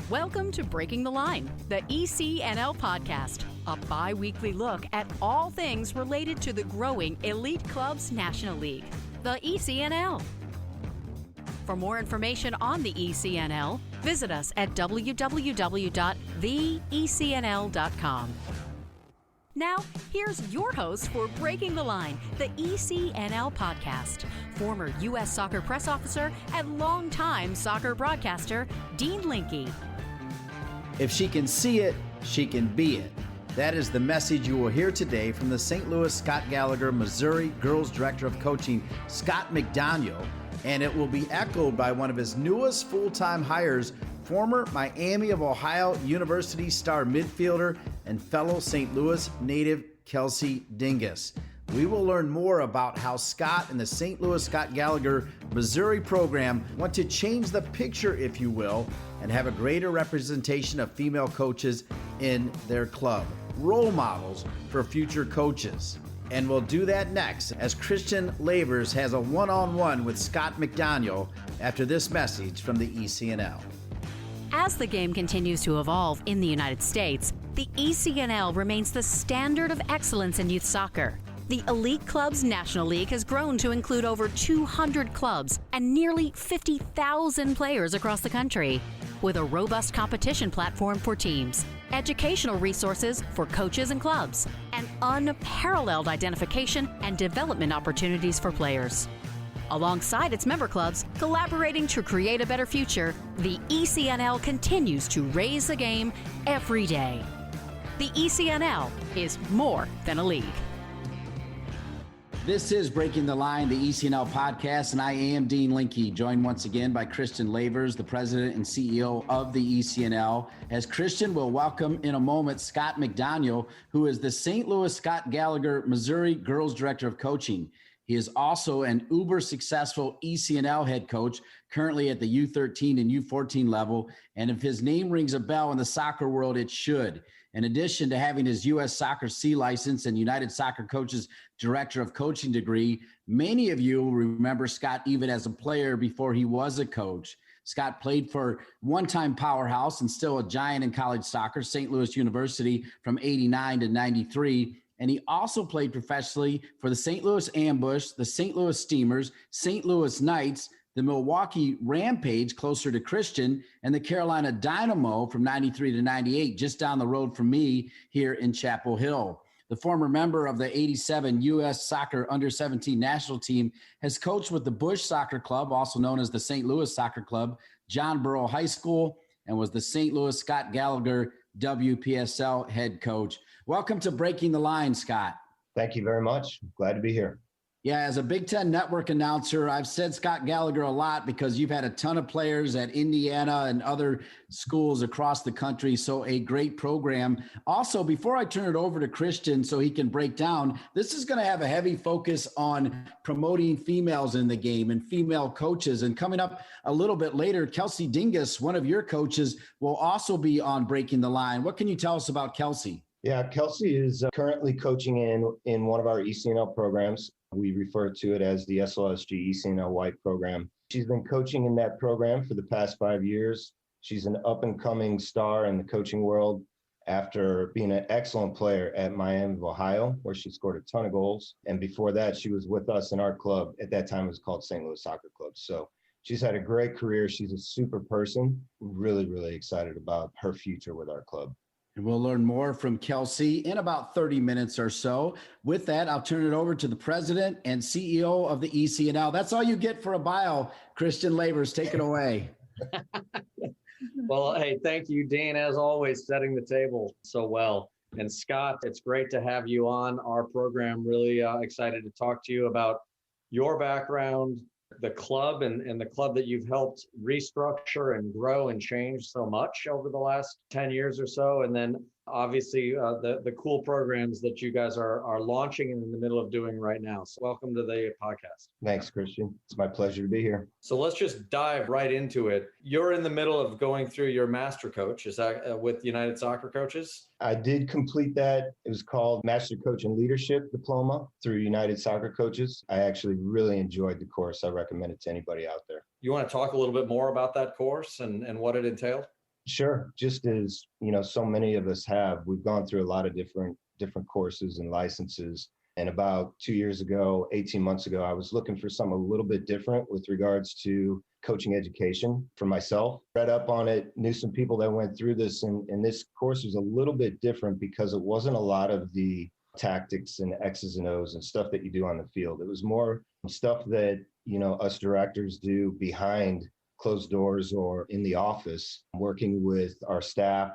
Welcome to Breaking the Line, the ECNL Podcast, a bi-weekly look at all things related to the growing Elite Clubs National League, the ECNL. For more information on the ECNL, visit us at www.theecnl.com. Now, here's your host for Breaking the Line, the ECNL Podcast, former U.S. Soccer press officer and longtime soccer broadcaster, Dean Linke. If she can see it, she can be it. That is the message you will hear today from the St. Louis Scott Gallagher, Missouri Girls Director of Coaching, Scott McDoniel, and it will be echoed by one of his newest full-time hires, former Miami of Ohio University star midfielder and fellow St. Louis native Kelsey Dinges. We will learn more about how Scott and the St. Louis Scott Gallagher, Missouri program want to change the picture, if you will, and have a greater representation of female coaches in their club, role models for future coaches. And we'll do that next as Christian Lavers has a one-on-one with Scott McDoniel after this message from the ECNL. As the game continues to evolve in the United States, the ECNL remains the standard of excellence in youth soccer. The Elite Clubs National League has grown to include over 200 clubs and nearly 50,000 players across the country, with a robust competition platform for teams, educational resources for coaches and clubs, and unparalleled identification and development opportunities for players. Alongside its member clubs, collaborating to create a better future, the ECNL continues to raise the game every day. The ECNL is more than a league. This is Breaking the Line, the ECNL Podcast, and I am Dean Linke, joined once again by Christian Lavers, the President and CEO of the ECNL. As Christian will welcome in a moment Scott McDoniel, who is the St. Louis Scott Gallagher, Missouri Girls Director of Coaching. He is also an uber successful ECNL head coach, currently at the U13 and U14 level. And if his name rings a bell in the soccer world, it should. In addition to having his U.S. Soccer C license and United Soccer Coaches Director of Coaching degree, many of you will remember Scott even as a player before he was a coach. Scott played for one-time powerhouse and still a giant in college soccer, St. Louis University from 89 to 93. And he also played professionally for the St. Louis Ambush, the St. Louis Steamers, St. Louis Knights, the Milwaukee Rampage, closer to Christian, and the Carolina Dynamo from 93 to 98, just down the road from me here in Chapel Hill. The former member of the 87 U.S. Soccer Under-17 national team has coached with the Bush Soccer Club, also known as the St. Louis Soccer Club, John Burrow High School, and was the St. Louis Scott Gallagher WPSL head coach. Welcome to Breaking the Line, Scott. Thank you very much. Glad to be here. Yeah, as a Big Ten Network announcer, I've said Scott Gallagher a lot because you've had a ton of players at Indiana and other schools across the country, so a great program. Also, before I turn it over to Christian so he can break down, this is going to have a heavy focus on promoting females in the game and female coaches. And coming up a little bit later, Kelsey Dinges, one of your coaches, will also be on Breaking the Line. What can you tell us about Kelsey? Yeah, Kelsey is currently coaching in one of our ECNL programs. We refer to it as the SLSG ECNL White program. She's been coaching in that program for the past 5 years. She's an up-and-coming star in the coaching world after being an excellent player at Miami of Ohio, where she scored a ton of goals. And before that, she was with us in our club. At that time, it was called St. Louis Soccer Club. So she's had a great career. She's a super person. Really, really excited about her future with our club. And we'll learn more from Kelsey in about 30 minutes or so. With that, I'll turn it over to the president and CEO of the ECNL. That's all you get for a bio. Christian Lavers, take it away. Well, hey, thank you, Dean, as always, setting the table so well. And Scott, it's great to have you on our program. Really excited to talk to you about your background, the club and the club that you've helped restructure and grow and change so much over the last 10 years or so. And then obviously the cool programs that you guys are launching and in the middle of doing right now. So welcome to the podcast. Thanks, Christian. It's my pleasure to be here. So let's just dive right into it. You're in the middle of going through your master coach. Is that with United Soccer Coaches? I did complete that. It was called Master Coach in Leadership Diploma through United Soccer Coaches. I actually really enjoyed the course. I recommend it to anybody out there. You want to talk a little bit more about that course and what it entailed? Sure. Just as, so many of us have, we've gone through a lot of different courses and licenses. And about 2 years ago, 18 months ago, I was looking for something a little bit different with regards to coaching education for myself. Read up on it, knew some people that went through this, and this course was a little bit different because it wasn't a lot of the tactics and X's and O's and stuff that you do on the field. It was more stuff that, us directors do behind closed doors or in the office, working with our staff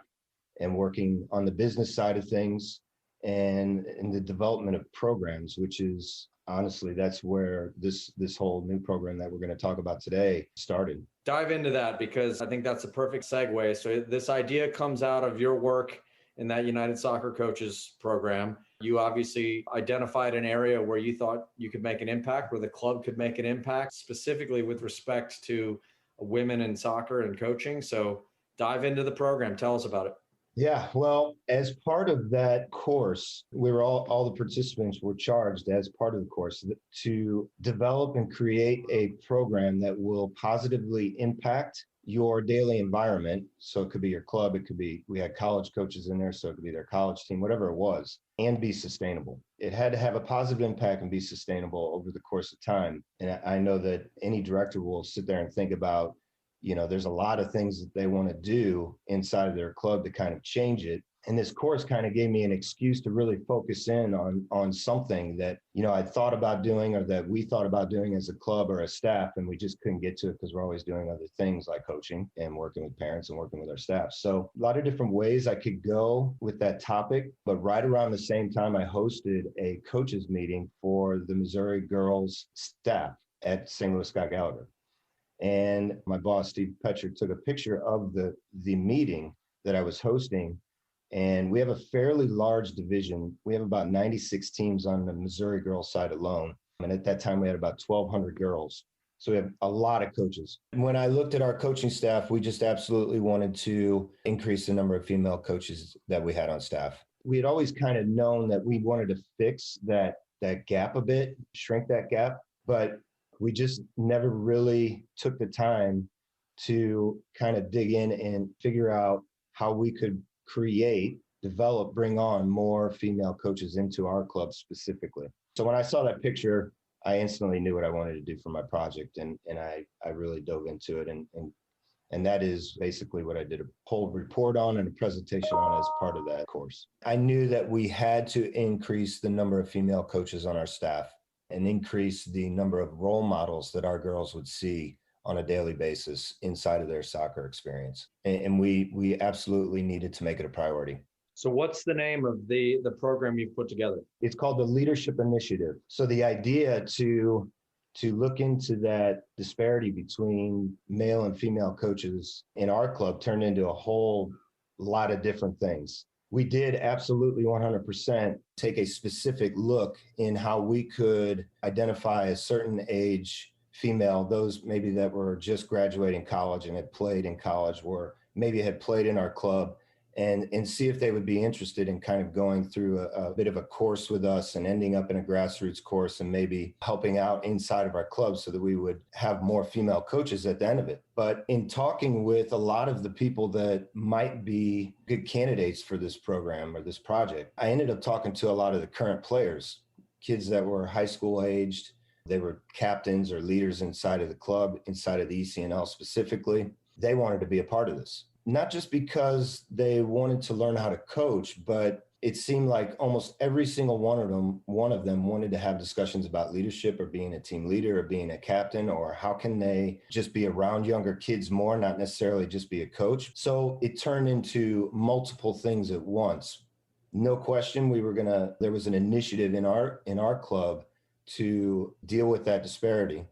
and working on the business side of things and in the development of programs, which is honestly, that's where this whole new program that we're going to talk about today started. Dive into that, because I think that's a perfect segue. So this idea comes out of your work in that United Soccer Coaches program. You obviously identified an area where you thought you could make an impact, where the club could make an impact, specifically with respect to women in soccer and coaching. So dive into the program. Tell us about it. Yeah, well, as part of that course, we were all the participants were charged as part of the course to develop and create a program that will positively impact your daily environment. So it could be your club, it could be, we had college coaches in there, so it could be their college team, whatever it was, and be sustainable. It had to have a positive impact and be sustainable over the course of time. And I know that any director will sit there and think about, there's a lot of things that they want to do inside of their club to kind of change it. And this course kind of gave me an excuse to really focus in on something that, I'd thought about doing or that we thought about doing as a club or a staff, and we just couldn't get to it because we're always doing other things like coaching and working with parents and working with our staff. So a lot of different ways I could go with that topic, but right around the same time, I hosted a coaches meeting for the Missouri girls staff at St. Louis Scott Gallagher. And my boss, Steve Petcher, took a picture of the meeting that I was hosting. And we have a fairly large division. We have about 96 teams on the Missouri girls side alone. And at that time, we had about 1,200 girls. So we have a lot of coaches. And when I looked at our coaching staff, we just absolutely wanted to increase the number of female coaches that we had on staff. We had always kind of known that we wanted to fix that gap a bit, shrink that gap. But we just never really took the time to kind of dig in and figure out how we could create, develop, bring on more female coaches into our club specifically. So when I saw that picture, I instantly knew what I wanted to do for my project, and I really dove into it. And that is basically what I did a whole report on and a presentation on as part of that course. I knew that we had to increase the number of female coaches on our staff and increase the number of role models that our girls would see on a daily basis inside of their soccer experience. And we absolutely needed to make it a priority. So what's the name of the program you've put together? It's called the Leadership Initiative. So the idea to look into that disparity between male and female coaches in our club turned into a whole lot of different things. We did absolutely 100% take a specific look in how we could identify a certain age female, those maybe that were just graduating college and had played in college, or maybe had played in our club, and see if they would be interested in kind of going through a bit of a course with us and ending up in a grassroots course and maybe helping out inside of our club so that we would have more female coaches at the end of it. But in talking with a lot of the people that might be good candidates for this program or this project, I ended up talking to a lot of the current players, kids that were high school aged. They were captains or leaders inside of the club, inside of the ECNL specifically. They wanted to be a part of this. Not just because they wanted to learn how to coach, but it seemed like almost every single one of them wanted to have discussions about leadership or being a team leader or being a captain, or how can they just be around younger kids more, not necessarily just be a coach. So it turned into multiple things at once. No question, there was an initiative in our club to deal with that disparity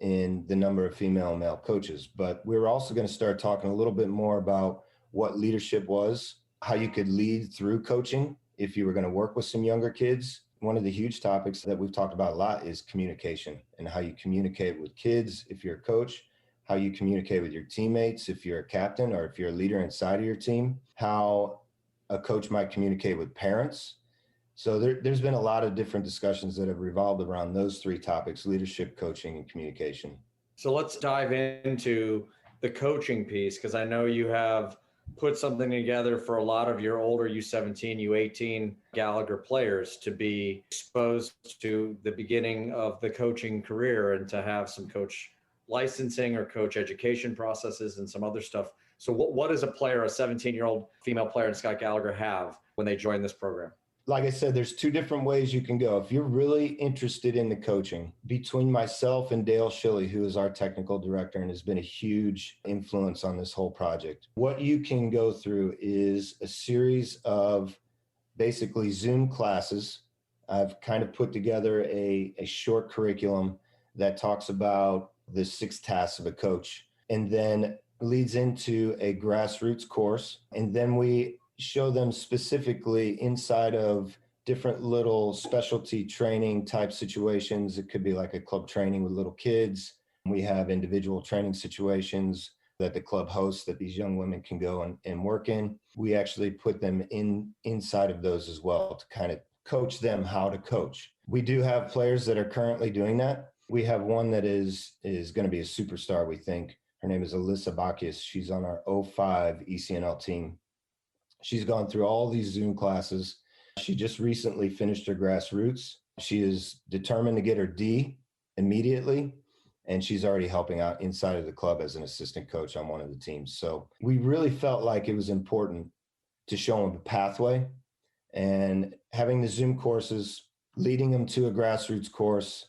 in the number of female and male coaches. But we were also going to start talking a little bit more about what leadership was, how you could lead through coaching if you were going to work with some younger kids. One of the huge topics that we've talked about a lot is communication, and how you communicate with kids if you're a coach, how you communicate with your teammates if you're a captain or if you're a leader inside of your team, how a coach might communicate with parents. So there's been a lot of different discussions that have revolved around those three topics: leadership, coaching, and communication. So let's dive into the coaching piece, because I know you have put something together for a lot of your older U17, U18 Gallagher players to be exposed to the beginning of the coaching career and to have some coach licensing or coach education processes and some other stuff. So what does a player, a 17-year-old female player in Scott Gallagher, have when they join this program? Like I said, there's two different ways you can go. If you're really interested in the coaching, between myself and Dale Shilley, who is our technical director and has been a huge influence on this whole project, what you can go through is a series of basically Zoom classes. I've kind of put together a short curriculum that talks about the 6 tasks of a coach, and then leads into a grassroots course. And then we show them specifically inside of different little specialty training type situations. It could be like a club training with little kids. We have individual training situations that the club hosts that these young women can go and work in. We actually put them inside of those as well to kind of coach them how to coach. We do have players that are currently doing that. We have one that is going to be a superstar, we think. Her name is Alyssa Bacchus. She's on our 05 ECNL team. She's gone through all these Zoom classes. She just recently finished her grassroots. She is determined to get her D immediately, and she's already helping out inside of the club as an assistant coach on one of the teams. So we really felt like it was important to show them a pathway, and having the Zoom courses, leading them to a grassroots course,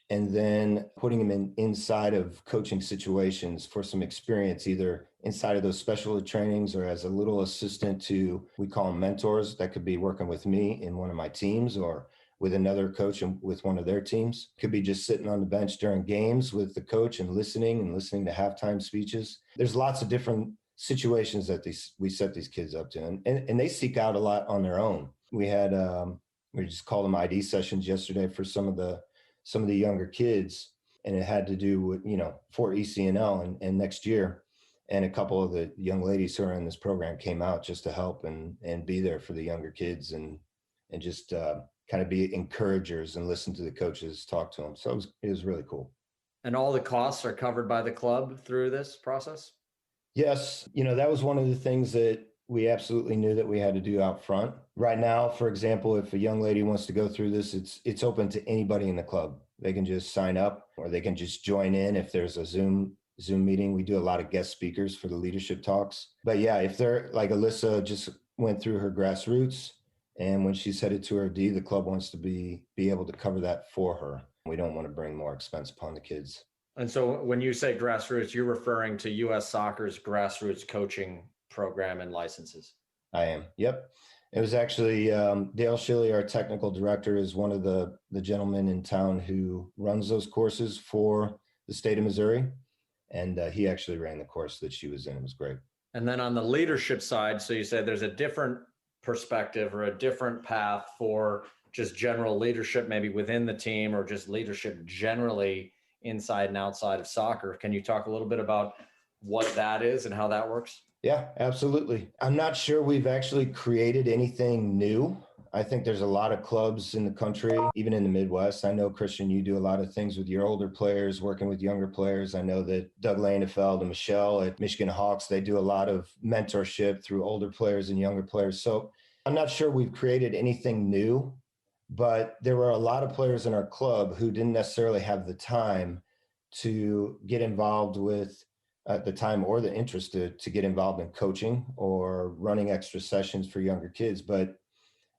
and then putting them inside of coaching situations for some experience, either inside of those specialty trainings or as a little assistant to, we call them mentors. That could be working with me in one of my teams or with another coach and with one of their teams. Could be just sitting on the bench during games with the coach and listening to halftime speeches. There's lots of different situations that we set these kids up to, and they seek out a lot on their own. We had, we just called them ID sessions yesterday for some of the younger kids, and it had to do with, for ECNL and next year. And a couple of the young ladies who are in this program came out just to help and be there for the younger kids and just kind of be encouragers and listen to the coaches talk to them. So it was really cool. And all the costs are covered by the club through this process? Yes. That was one of the things that we absolutely knew that we had to do out front. Right now, for example, if a young lady wants to go through this, it's open to anybody in the club. They can just sign up, or they can just join in if there's a Zoom meeting. We do a lot of guest speakers for the leadership talks. But yeah, if they're like Alyssa just went through her grassroots, and when she's headed to her D, the club wants to be able to cover that for her. We don't want to bring more expense upon the kids. And so when you say grassroots, you're referring to U.S. Soccer's grassroots coaching program and licenses? I am. Yep. It was actually Dale Shilley, our technical director, is one of the gentlemen in town who runs those courses for the state of Missouri. And he actually ran the course that she was in. It was great. And then on the leadership side, so you said there's a different perspective or a different path for just general leadership, maybe within the team, or just leadership generally inside and outside of soccer. Can you talk a little bit about what that is and how that works? Yeah, absolutely. I'm not sure we've actually created anything new. I think there's a lot of clubs in the country, even in the Midwest. I know, Christian, you do a lot of things with your older players, working with younger players. I know that Doug Lanefeld and Michelle at Michigan Hawks, they do a lot of mentorship through older players and younger players. So I'm not sure we've created anything new, but there were a lot of players in our club who didn't necessarily have the time to get involved with at the time or the interest to get involved in coaching or running extra sessions for younger kids. But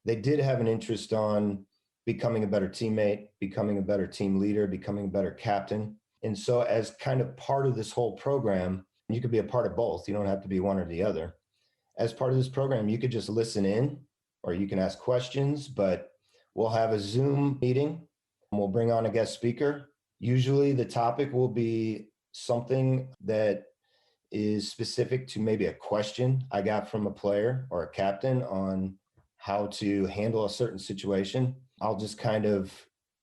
they did have an interest on becoming a better teammate, becoming a better team leader, becoming a better captain. And so as kind of part of this whole program, you could be a part of both. You don't have to be one or the other. As part of this program, you could just listen in or you can ask questions, but we'll have a Zoom meeting and we'll bring on a guest speaker. Usually the topic will be something that is specific to maybe a question I got from a player or a captain on how to handle a certain situation. I'll just kind of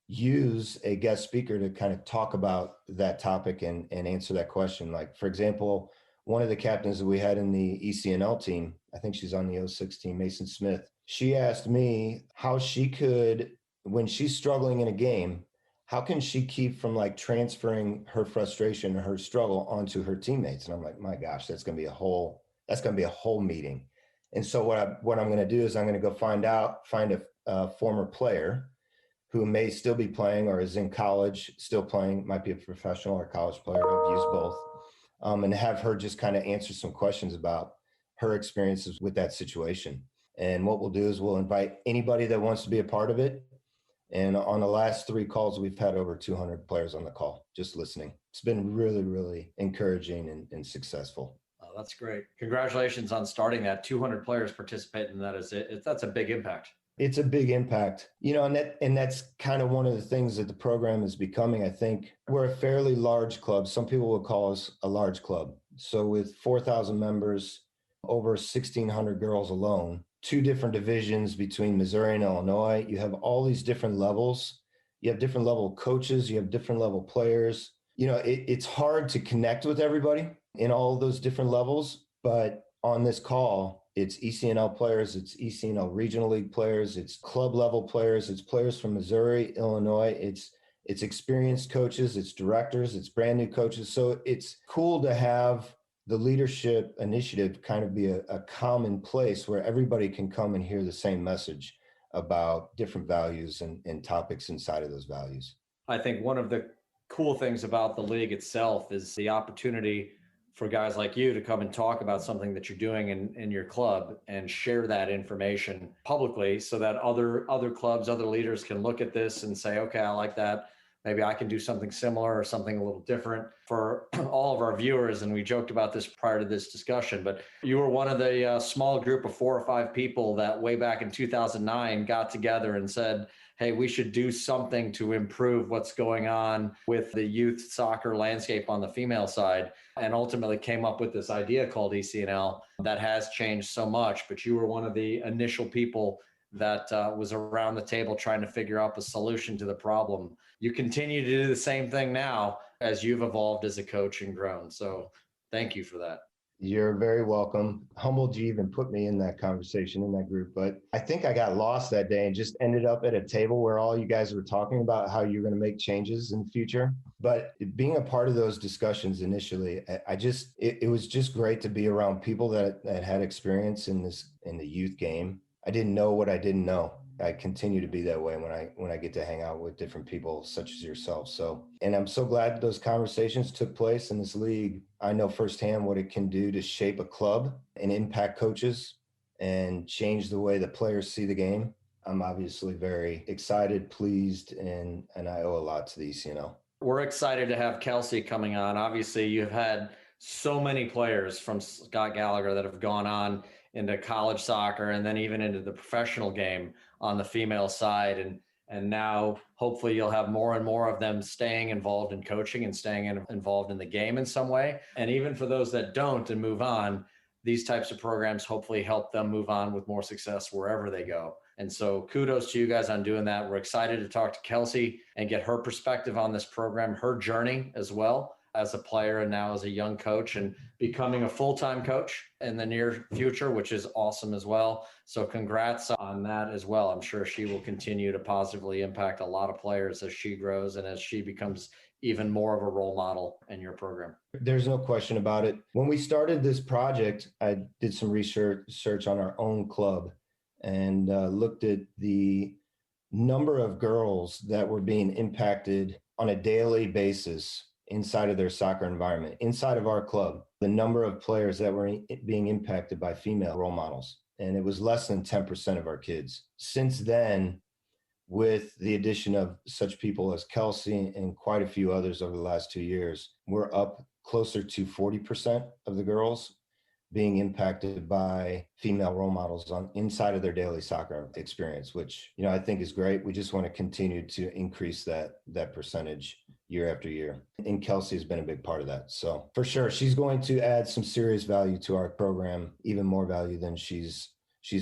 use a guest speaker to kind of talk about that topic and answer that question. Like, for example, one of the captains that we had in the ECNL team, I think she's on the 06 team, Mason Smith, she asked me how she could, when she's struggling in a game, how can she keep from like transferring her frustration or her struggle onto her teammates? And I'm like, my gosh, that's going to be a whole That's going to be a whole meeting. And so what I'm going to do is I'm going to go find a former player who may still be playing or is in college, still playing, might be a professional or college player. I've used both. And have her just kind of answer some questions about her experiences with that situation. And what we'll do is we'll invite anybody that wants to be a part of it. And on the last 3 calls, we've had over 200 players on the call, just listening. It's been really, really encouraging and successful. Oh, that's great. Congratulations on starting that. 200 players participate in that. That's a big impact. It's a big impact, and that's kind of one of the things that the program is becoming. I think we're a fairly large club. Some people will call us a large club. So with 4,000 members, over 1,600 girls alone, 2 different divisions between Missouri and Illinois, you have all these different levels. You have different level coaches, you have different level players. It's hard to connect with everybody in all of those different levels, but on this call, it's ECNL players, it's ECNL Regional League players, it's club level players, it's players from Missouri, Illinois, it's experienced coaches, it's directors, it's brand new coaches. So it's cool to have the leadership initiative kind of be a common place where everybody can come and hear the same message about different values and topics inside of those values. I think one of the cool things about the league itself is the opportunity for guys like you to come and talk about something that you're doing in your club and share that information publicly so that other clubs, other leaders can look at this and say, okay, I like that. Maybe I can do something similar or something a little different for all of our viewers. And we joked about this prior to this discussion, but you were one of the small group of 4 or 5 people that way back in 2009 got together and said, hey, we should do something to improve what's going on with the youth soccer landscape on the female side, and ultimately came up with this idea called ECNL that has changed so much. But you were one of the initial people that was around the table trying to figure out a solution to the problem. You continue to do the same thing now as you've evolved as a coach and grown. So thank you for that. You're very welcome. Humbled you even put me in that conversation, in that group. But I think I got lost that day and just ended up at a table where all you guys were talking about how you're going to make changes in the future. But being a part of those discussions initially, it was just great to be around people that had experience in the youth game. I didn't know what I didn't know. I continue to be that way when I get to hang out with different people such as yourself. So, and I'm so glad those conversations took place in this league. I know firsthand what it can do to shape a club and impact coaches and change the way the players see the game. I'm obviously very excited, pleased, and I owe a lot to the ECNL. We're excited to have Kelsey coming on. Obviously, you've had so many players from Scott Gallagher that have gone on into college soccer and then even into the professional game on the female side. And now hopefully you'll have more and more of them staying involved in coaching and staying involved in the game in some way. And even for those that don't and move on, these types of programs hopefully help them move on with more success wherever they go. And so kudos to you guys on doing that. We're excited to talk to Kelsey and get her perspective on this program, her journey as well as a player and now as a young coach and becoming a full-time coach in the near future, which is awesome as well. So congrats on that as well. I'm sure she will continue to positively impact a lot of players as she grows and as she becomes even more of a role model in your program. There's no question about it. When we started this project, I did some research on our own club and looked at the number of girls that were being impacted on a daily basis inside of their soccer environment, inside of our club, the number of players that were being impacted by female role models. And it was less than 10% of our kids. Since then, with the addition of such people as Kelsey and quite a few others over the last 2 years, we're up closer to 40% of the girls being impacted by female role models on inside of their daily soccer experience, which, I think is great. We just want to continue to increase that percentage year after year. And Kelsey has been a big part of that. So for sure, she's going to add some serious value to our program, even more value than she's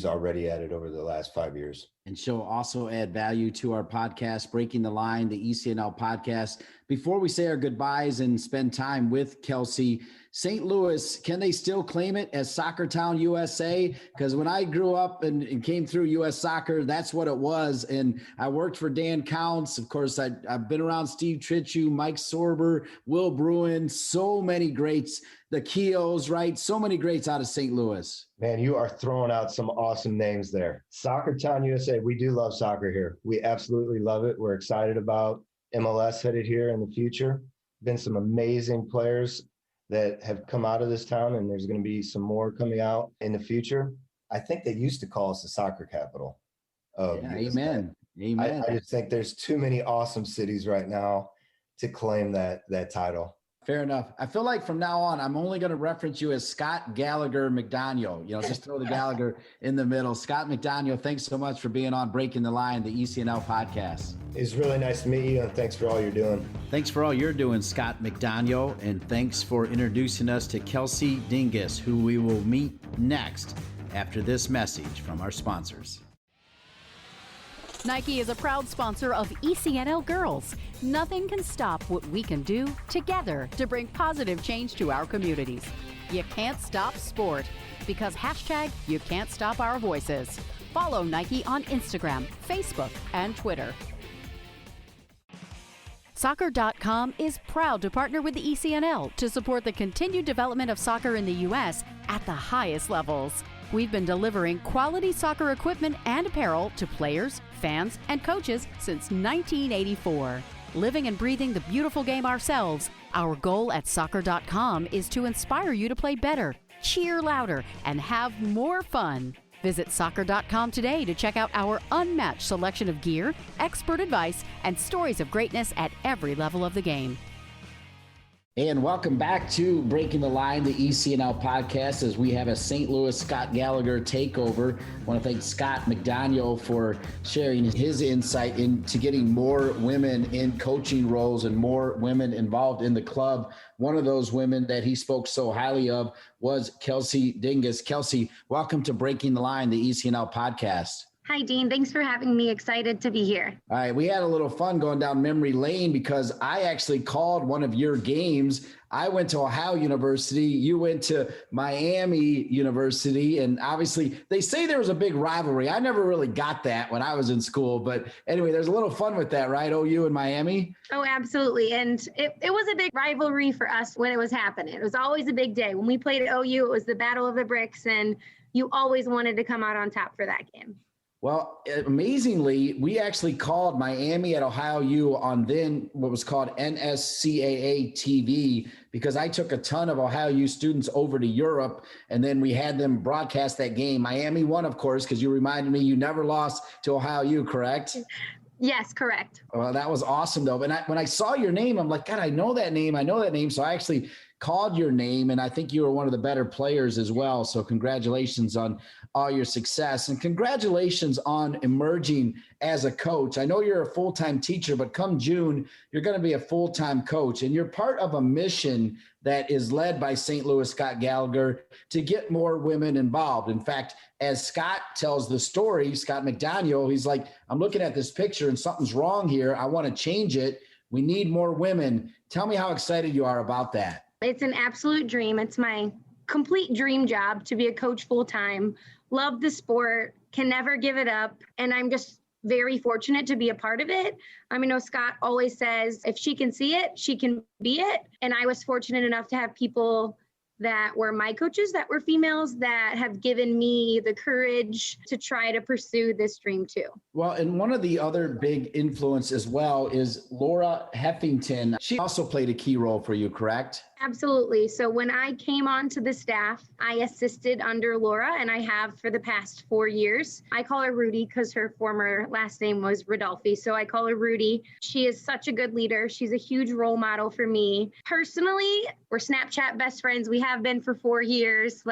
already added over the last 5 years. And she'll also add value to our podcast, Breaking the Line, the ECNL podcast. Before we say our goodbyes and spend time with Kelsey, St. Louis, can they still claim it as Soccer Town USA? Because when I grew up and came through U.S. Soccer, that's what it was. And I worked for Dan Counts. Of course, I've been around Steve Tritchu, Mike Sorber, Will Bruin, so many greats, the Keels, right? So many greats out of St. Louis. Man, you are throwing out some awesome names there. Soccer Town USA, we do love soccer here. We absolutely love it. We're excited about MLS headed here in the future. Been some amazing players that have come out of this town, and there's going to be some more coming out in the future. I think they used to call us the soccer capital of Amen. Amen. I just think there's too many awesome cities right now to claim that title. Fair enough. I feel like from now on, I'm only going to reference you as Scott Gallagher McDoniel. Just throw the Gallagher in the middle. Scott McDoniel, thanks so much for being on Breaking the Line, the ECNL podcast. It's really nice to meet you, and thanks for all you're doing. Thanks for all you're doing, Scott McDoniel, and thanks for introducing us to Kelsey Dinges, who we will meet next after this message from our sponsors. Nike is a proud sponsor of ECNL Girls. Nothing can stop what we can do together to bring positive change to our communities. You can't stop sport because #you can't stop our voices. Follow Nike on Instagram, Facebook, and Twitter. Soccer.com is proud to partner with the ECNL to support the continued development of soccer in the U.S. at the highest levels. We've been delivering quality soccer equipment and apparel to players, fans, and coaches since 1984. Living and breathing the beautiful game ourselves, our goal at Soccer.com is to inspire you to play better, cheer louder, and have more fun. Visit Soccer.com today to check out our unmatched selection of gear, expert advice, and stories of greatness at every level of the game. And welcome back to Breaking the Line, the ECNL podcast, as we have a St. Louis Scott Gallagher takeover. I want to thank Scott McDoniel for sharing his insight into getting more women in coaching roles and more women involved in the club. One of those women that he spoke so highly of was Kelsey Dinges. Kelsey, welcome to Breaking the Line, the ECNL podcast. Hi, Dean. Thanks for having me. Excited to be here. All right. We had a little fun going down memory lane because I actually called one of your games. I went to Ohio University. You went to Miami University. And obviously they say there was a big rivalry. I never really got that when I was in school. But anyway, there's a little fun with that, right? OU and Miami. Oh, absolutely. And it was a big rivalry for us when it was happening. It was always a big day. When we played at OU, it was the Battle of the Bricks. And you always wanted to come out on top for that game. Well, amazingly, we actually called Miami at Ohio U on then what was called NSCAA TV because I took a ton of Ohio U students over to Europe, and then we had them broadcast that game. Miami won, of course, because you reminded me you never lost to Ohio U, correct? Yes, correct. Well, that was awesome, though. And when I saw your name, I'm like, God, I know that name. So I actually called your name, and I think you were one of the better players as well. So congratulations on all your success, and congratulations on emerging as a coach. I know you're a full-time teacher, but come June, you're going to be a full-time coach, and you're part of a mission that is led by St. Louis Scott Gallagher to get more women involved. In fact, as Scott tells the story, Scott McDoniel, he's like, I'm looking at this picture and something's wrong here. I want to change it. We need more women. Tell me how excited you are about that. It's an absolute dream. It's my complete dream job to be a coach full-time. Love the sport, can never give it up. And I'm just very fortunate to be a part of it. I know Scott always says, if she can see it, she can be it. And I was fortunate enough to have people that were my coaches that were females that have given me the courage to try to pursue this dream too. Well, and one of the other big influence as well is Laura Heffington. She also played a key role for you, correct? Absolutely. So when I came onto the staff, I assisted under Laura, and I have for the past 4 years. I call her Rudy because her former last name was Rodolfi. So I call her Rudy. She is such a good leader. She's a huge role model for me. Personally, we're Snapchat best friends. We have been for 4 years.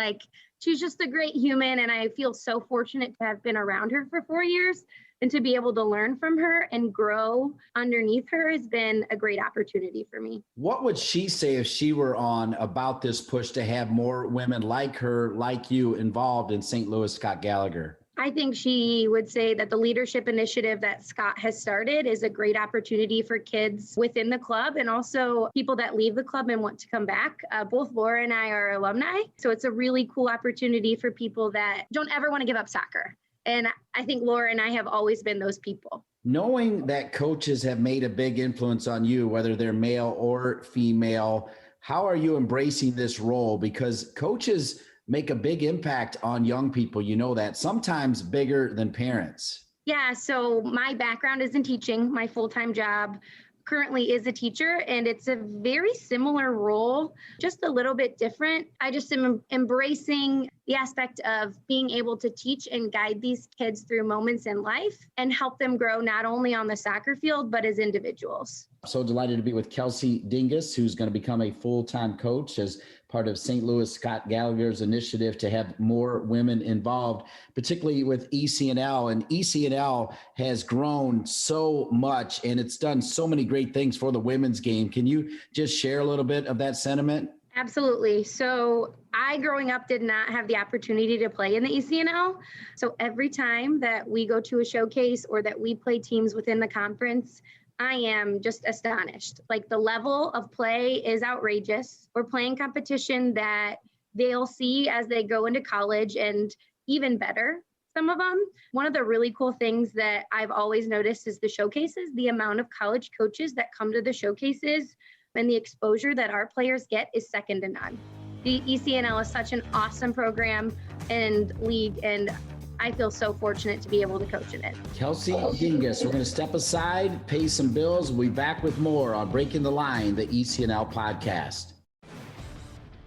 She's just a great human, and I feel so fortunate to have been around her for 4 years. And to be able to learn from her and grow underneath her has been a great opportunity for me. What would she say if she were on about this push to have more women like her, like you, involved in St. Louis Scott Gallagher? I think she would say that the leadership initiative that Scott has started is a great opportunity for kids within the club and also people that leave the club and want to come back. Both Laura and I are alumni, so it's a really cool opportunity for people that don't ever want to give up soccer. And I think Laura and I have always been those people. Knowing that coaches have made a big influence on you, whether they're male or female, how are you embracing this role? Because coaches make a big impact on young people, you know that, sometimes bigger than parents. Yeah, so my background is in teaching. My full-time job currently is a teacher, and it's a very similar role, just a little bit different. I just am embracing the aspect of being able to teach and guide these kids through moments in life and help them grow not only on the soccer field, but as individuals. So delighted to be with Kelsey Dinges, who's going to become a full-time coach as part of St. Louis Scott Gallagher's initiative to have more women involved, particularly with ECNL. And ECNL has grown so much, and it's done so many great things for the women's game. Can you just share a little bit of that sentiment? Absolutely. So I, growing up, did not have the opportunity to play in the ECNL. So every time that we go to a showcase or that we play teams within the conference, I am just astonished. Like, the level of play is outrageous. We're playing competition that they'll see as they go into college, and even better, some of them. One of the really cool things that I've always noticed is the showcases, the amount of college coaches that come to the showcases and the exposure that our players get is second to none. The ECNL is such an awesome program and league, and I feel so fortunate to be able to coach in it. Kelsey Dinges, we're going to step aside, pay some bills. We'll be back with more on Breaking the Line, the ECNL podcast.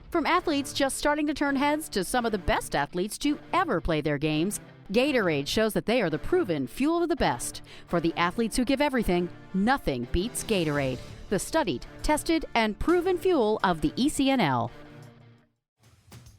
From athletes just starting to turn heads to some of the best athletes to ever play their games, Gatorade shows that they are the proven fuel of the best. For the athletes who give everything, nothing beats Gatorade, the studied, tested, and proven fuel of the ECNL.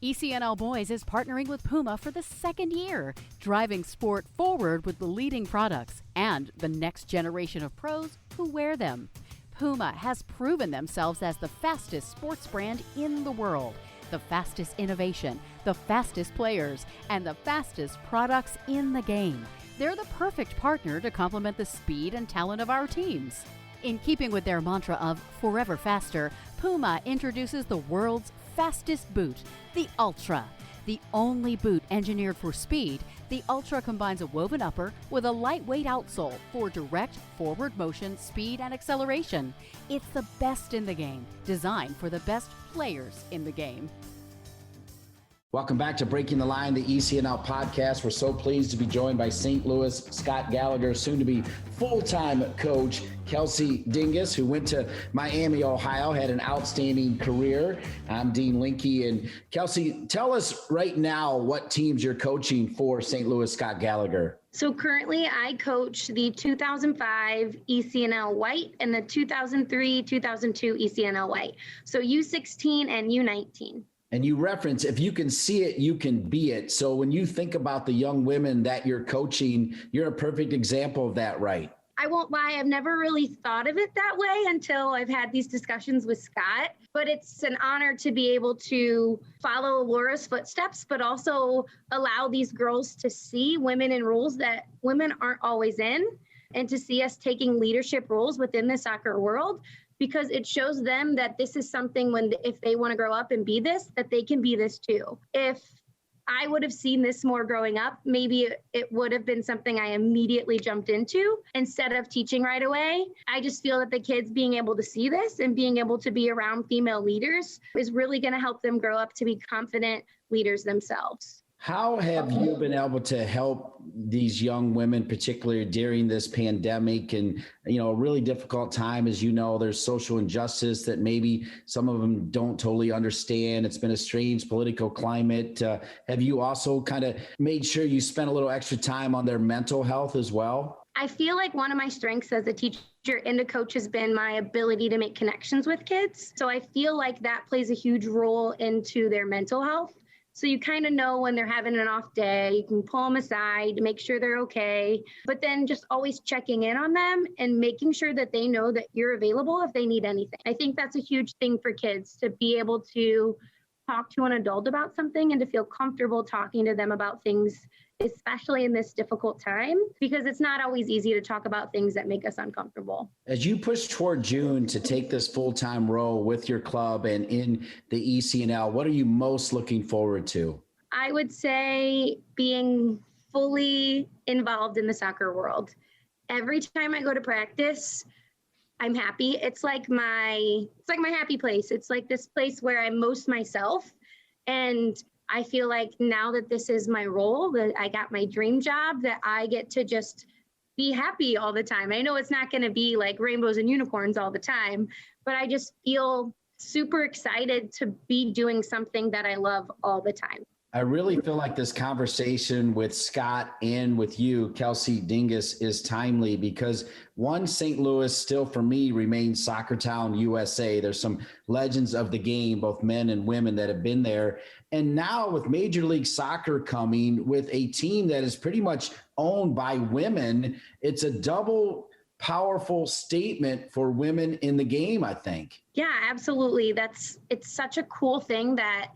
ECNL Boys is partnering with Puma for the second year, driving sport forward with the leading products and the next generation of pros who wear them. Puma has proven themselves as the fastest sports brand in the world, the fastest innovation, the fastest players, and the fastest products in the game. They're the perfect partner to complement the speed and talent of our teams. In keeping with their mantra of forever faster, Puma introduces the world's fastest boot, the Ultra. The only boot engineered for speed, the Ultra combines a woven upper with a lightweight outsole for direct forward motion, speed, and acceleration. It's the best in the game, designed for the best players in the game. Welcome back to Breaking the Line, the ECNL podcast. We're so pleased to be joined by St. Louis Scott Gallagher, soon to be full-time coach Kelsey Dinges, who went to Miami, Ohio, had an outstanding career. I'm Dean Linke. And Kelsey, tell us right now what teams you're coaching for St. Louis Scott Gallagher. So currently I coach the 2005 ECNL White and the 2003-2002 ECNL White. So U16 and U19. And you reference, if you can see it, you can be it. So when you think about the young women that you're coaching, you're a perfect example of that, right? I won't lie, I've never really thought of it that way until I've had these discussions with Scott. But it's an honor to be able to follow Laura's footsteps, but also allow these girls to see women in roles that women aren't always in, and to see us taking leadership roles within the soccer world, because it shows them that this is something if they want to grow up and be this, that they can be this too. If I would have seen this more growing up, maybe it would have been something I immediately jumped into instead of teaching right away. I just feel that the kids being able to see this and being able to be around female leaders is really going to help them grow up to be confident leaders themselves. How have you been able to help these young women, particularly during this pandemic and, a really difficult time? As you know, there's social injustice that maybe some of them don't totally understand. It's been a strange political climate. Have you also kind of made sure you spent a little extra time on their mental health as well? I feel like one of my strengths as a teacher and a coach has been my ability to make connections with kids. So I feel like that plays a huge role into their mental health. So you kind of know when they're having an off day, you can pull them aside, make sure they're okay, but then just always checking in on them and making sure that they know that you're available if they need anything. I think that's a huge thing for kids, to be able to talk to an adult about something and to feel comfortable talking to them about things especially in this difficult time, because it's not always easy to talk about things that make us uncomfortable. As you push toward June to take this full-time role with your club and in the ECNL, what are you most looking forward to? I would say being fully involved in the soccer world. Every time I go to practice, I'm happy. It's like my happy place. It's like this place where I'm most myself. And I feel like now that this is my role, that I got my dream job, that I get to just be happy all the time. I know it's not going to be like rainbows and unicorns all the time, but I just feel super excited to be doing something that I love all the time. I really feel like this conversation with Scott and with you, Kelsey Dinges, is timely because one, St. Louis still for me remains Soccer Town, USA. There's some legends of the game, both men and women, that have been there. And now with Major League Soccer coming with a team that is pretty much owned by women, it's a double powerful statement for women in the game, I think. Yeah, absolutely. It's such a cool thing that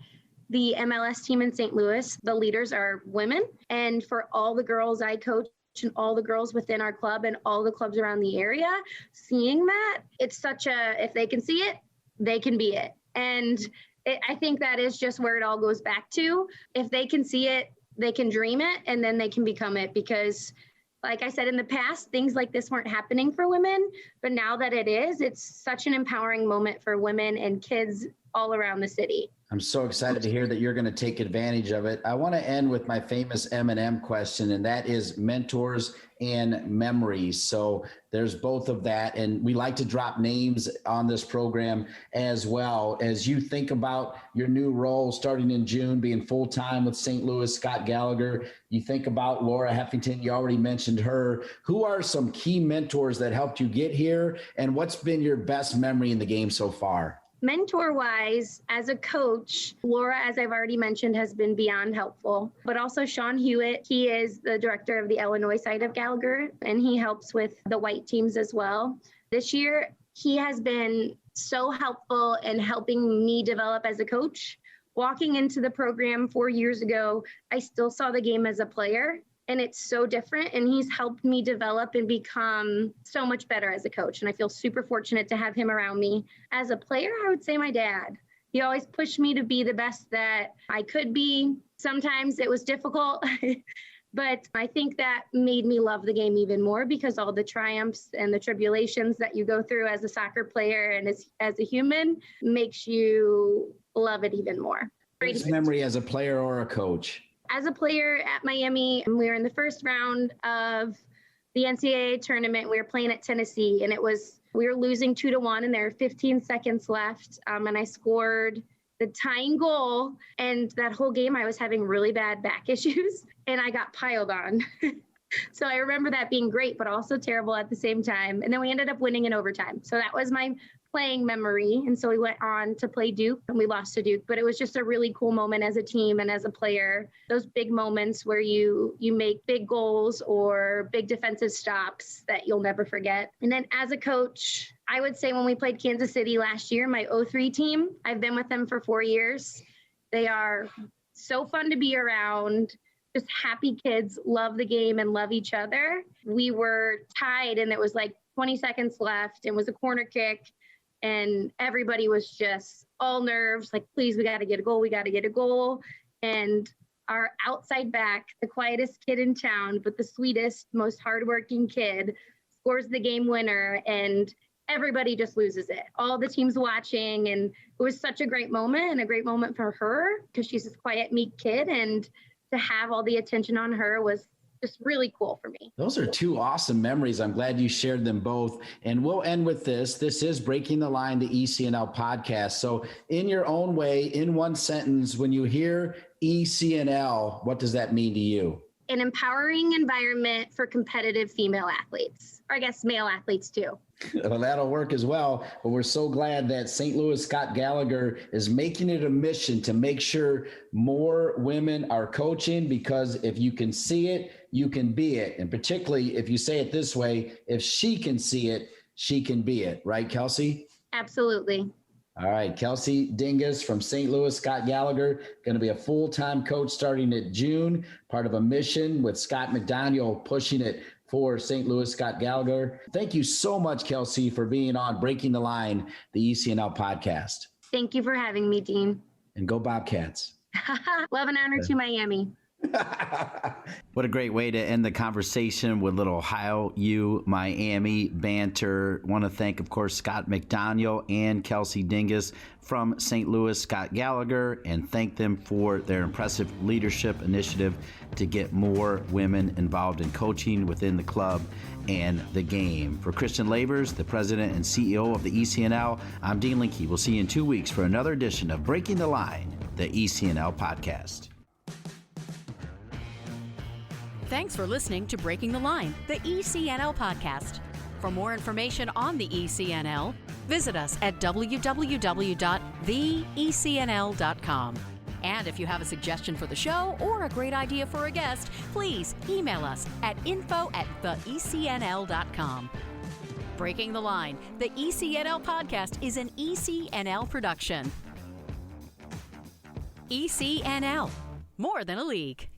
the MLS team in St. Louis, the leaders are women. And for all the girls I coach and all the girls within our club and all the clubs around the area, seeing that, it's such if they can see it, they can be it. And I think that is just where it all goes back to. If they can see it, they can dream it, and then they can become it. Because like I said, in the past, things like this weren't happening for women. But now that it is, it's such an empowering moment for women and kids all around the city. I'm so excited to hear that you're going to take advantage of it. I want to end with my famous M&M question, and that is mentors and memories. So there's both of that. And we like to drop names on this program as well. As you think about your new role starting in June, being full-time with St. Louis, Scott Gallagher, you think about Laura Heffington, you already mentioned her. Who are some key mentors that helped you get here? And what's been your best memory in the game so far? Mentor-wise, as a coach, Laura, as I've already mentioned, has been beyond helpful. But also Sean Hewitt, he is the director of the Illinois side of Gallagher, and he helps with the white teams as well. This year, he has been so helpful in helping me develop as a coach. Walking into the program 4 years ago, I still saw the game as a player. And it's so different. And he's helped me develop and become so much better as a coach. And I feel super fortunate to have him around me. As a player, I would say my dad. He always pushed me to be the best that I could be. Sometimes it was difficult, but I think that made me love the game even more because all the triumphs and the tribulations that you go through as a soccer player and as a human makes you love it even more. Greatest memory as a player or a coach? As a player at Miami, we were in the first round of the NCAA tournament. We were playing at Tennessee, and we were losing 2-1, and there were 15 seconds left. And I scored the tying goal. And that whole game, I was having really bad back issues, and I got piled on. So I remember that being great, but also terrible at the same time. And then we ended up winning in overtime. So that was my playing memory. And so we went on to play Duke, and we lost to Duke, but it was just a really cool moment as a team and as a player. Those big moments where you make big goals or big defensive stops that you'll never forget. And then as a coach, I would say when we played Kansas City last year, my 03 team, I've been with them for 4 years. They are so fun to be around. Just happy kids, love the game and love each other. We were tied and it was like 20 seconds left. It was a corner kick and everybody was just all nerves, like, please, we got to get a goal. We got to get a goal. And our outside back, the quietest kid in town, but the sweetest, most hardworking kid scores the game winner and everybody just loses it. All the teams watching. And it was such a great moment and a great moment for her because she's this quiet, meek kid. And to have all the attention on her was just really cool for me. Those are two awesome memories. I'm glad you shared them both. And we'll end with this. This is Breaking the Line, the ECNL podcast. So in your own way, in one sentence, when you hear ECNL, what does that mean to you? An empowering environment for competitive female athletes, or I guess male athletes too. Well, that'll work as well. But we're so glad that St. Louis Scott Gallagher is making it a mission to make sure more women are coaching, because if you can see it, you can be it. And particularly if you say it this way, if she can see it, she can be it. Right, Kelsey? Absolutely. All right, Kelsey Dinges from St. Louis, Scott Gallagher, going to be a full-time coach starting at June, part of a mission with Scott McDoniel pushing it for St. Louis, Scott Gallagher. Thank you so much, Kelsey, for being on Breaking the Line, the ECNL podcast. Thank you for having me, Dean. And go Bobcats. Love and honor to Miami. What a great way to end the conversation with little Ohio U Miami banter. Want to thank, of course, Scott McDoniel and Kelsey Dinges from St. Louis, Scott Gallagher, and thank them for their impressive leadership initiative to get more women involved in coaching within the club and the game. For Christian Lavers, the president and CEO of the ECNL, I'm Dean Linke. We'll see you in 2 weeks for another edition of Breaking the Line, the ECNL podcast. Thanks for listening to Breaking the Line, the ECNL podcast. For more information on the ECNL, visit us at www.theecnl.com. And if you have a suggestion for the show or a great idea for a guest, please email us at info@theecnl.com. Breaking the Line, the ECNL podcast is an ECNL production. ECNL, more than a league.